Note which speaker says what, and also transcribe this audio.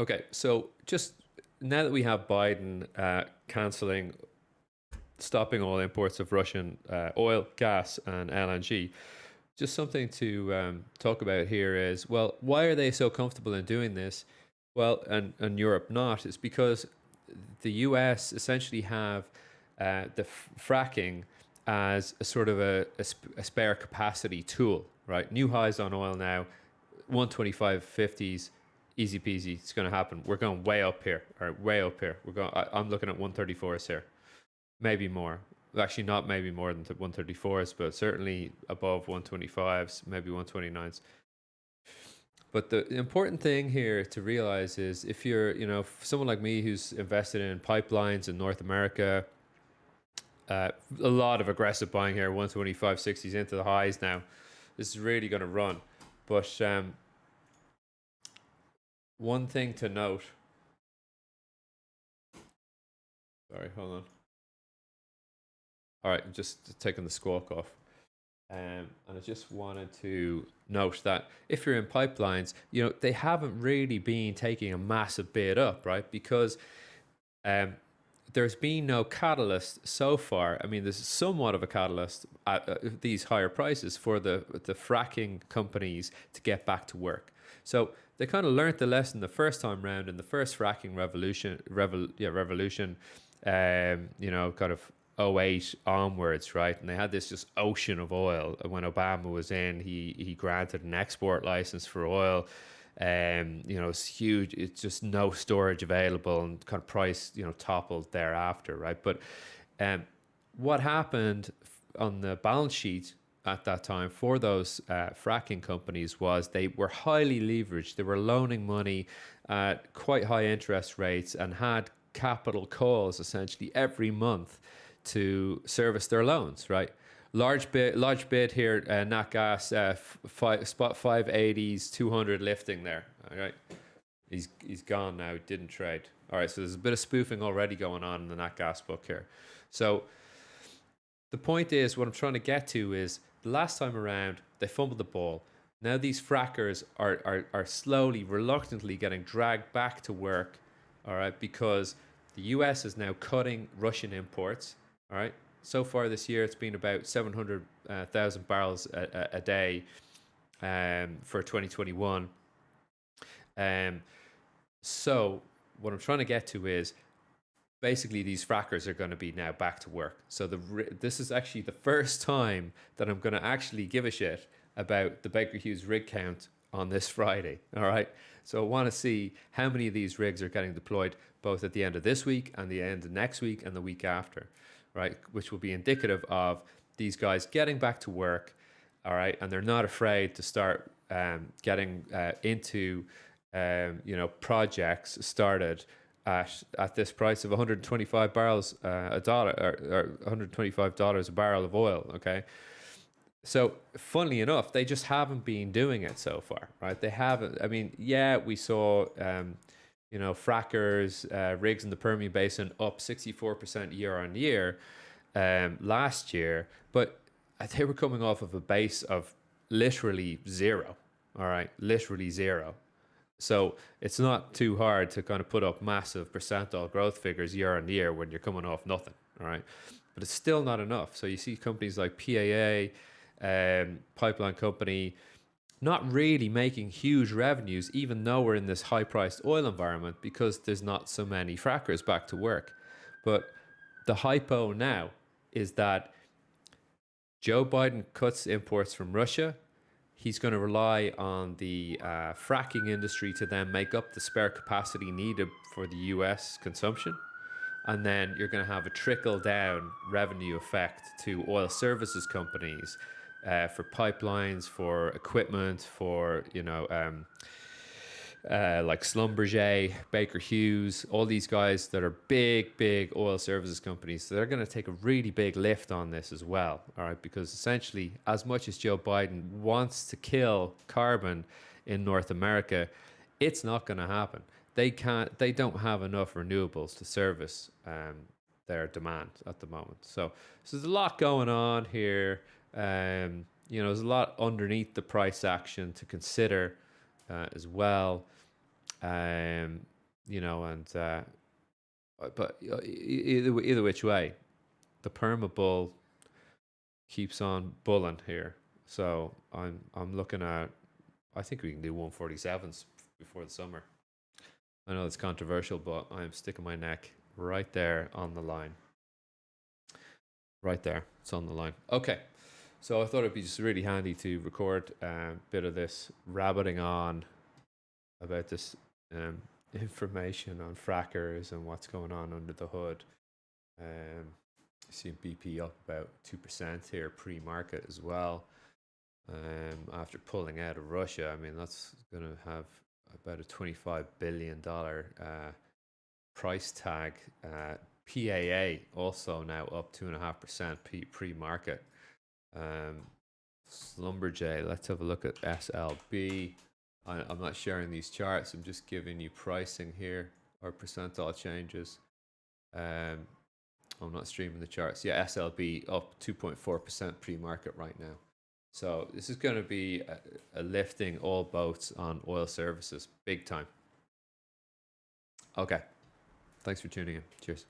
Speaker 1: Okay, so just now that we have Biden stopping all imports of Russian oil, gas, and LNG, just something to talk about here is, well, why are they so comfortable in doing this? Well, and Europe not. It's because the US essentially have the fracking as a sort of a spare capacity tool, right? New highs on oil now, 125.50s, easy peasy. It's going to happen. We're going way up here, all right, way up here. I'm looking at 134s here, maybe more. Actually, not maybe more than 134s, but certainly above 125s, maybe 129s. But the important thing here to realize is if you're, someone like me who's invested in pipelines in North America, a lot of aggressive buying here, 125.60s into the highs now. This is really going to run. But one thing to note. Sorry, hold on. All right, just taking the squawk off. And I just wanted to note that if you're in pipelines, they haven't really been taking a massive bid up, right? Because um, there's been no catalyst so far. I mean, there's somewhat of a catalyst at these higher prices for the fracking companies to get back to work. So they kind of learned the lesson the first time round in the first fracking revolution. Kind of '08 onwards, right? And they had this just ocean of oil. And when Obama was in, he granted an export license for oil. It's huge. It's just no storage available, and kind of price, toppled thereafter, right? But what happened on the balance sheet at that time for those fracking companies was they were highly leveraged. They were loaning money at quite high interest rates and had capital calls essentially every month to service their loans, right? Large bid here, Nat Gas, spot 580s, 200 lifting there. All right, he's gone now. Didn't trade. All right, so there's a bit of spoofing already going on in the Nat Gas book here. So the point is, what I'm trying to get to is the last time around they fumbled the ball. Now these frackers are slowly, reluctantly getting dragged back to work. All right, because the US is now cutting Russian imports. All right, so far this year it's been about 700,000 barrels a day for 2021. Um, so what I'm trying to get to is basically these frackers are going to be now back to work. So this is actually the first time that I'm going to actually give a shit about the Baker Hughes rig count on this Friday. All right. So I want to see how many of these rigs are getting deployed both at the end of this week and the end of next week and the week after, right? Which will be indicative of these guys getting back to work. All right. And they're not afraid to start getting into, projects started at this price of 125 barrels a dollar, or $125 a barrel of oil. Okay. So, funnily enough, they just haven't been doing it so far, right? They haven't. I mean, yeah, we saw, frackers, rigs in the Permian Basin up 64% year on year last year, but they were coming off of a base of literally zero, all right? Literally zero. So, it's not too hard to kind of put up massive percentile growth figures year on year when you're coming off nothing, all right? But it's still not enough. So, you see companies like PAA, pipeline company, not really making huge revenues, even though we're in this high priced oil environment because there's not so many frackers back to work. But the hypo now is that Joe Biden cuts imports from Russia. He's going to rely on the fracking industry to then make up the spare capacity needed for the US consumption. And then you're going to have a trickle down revenue effect to oil services companies for pipelines, for equipment, for like Schlumberger, Baker Hughes, all these guys that are big oil services companies. So they're going to take a really big lift on this as well. All right, because essentially, as much as Joe Biden wants to kill carbon in North America, it's not going to happen. They can't. They don't have enough renewables to service their demand at the moment. So there's a lot going on here. There's a lot underneath the price action to consider as well. You know, and but either which way, the perma bull keeps on bulling here. So I'm looking at. I think we can do 147s before the summer. I know it's controversial, but I'm sticking my neck right there on the line. Right there, it's on the line. Okay, so I thought it'd be just really handy to record a bit of this rabbiting on about this information on frackers and what's going on under the hood. See BP up about 2% here pre-market as well. After pulling out of Russia, I mean that's going to have about a $25 billion price tag. PAA also now up 2.5% pre-market. Slumberjay, let's have a look at SLB. I'm not sharing these charts. I'm just giving you pricing here or percentile changes. I'm not streaming the charts. Yeah, SLB up 2.4% pre-market right now. So this is going to be a lifting all boats on oil services, big time. Okay, thanks for tuning in. Cheers.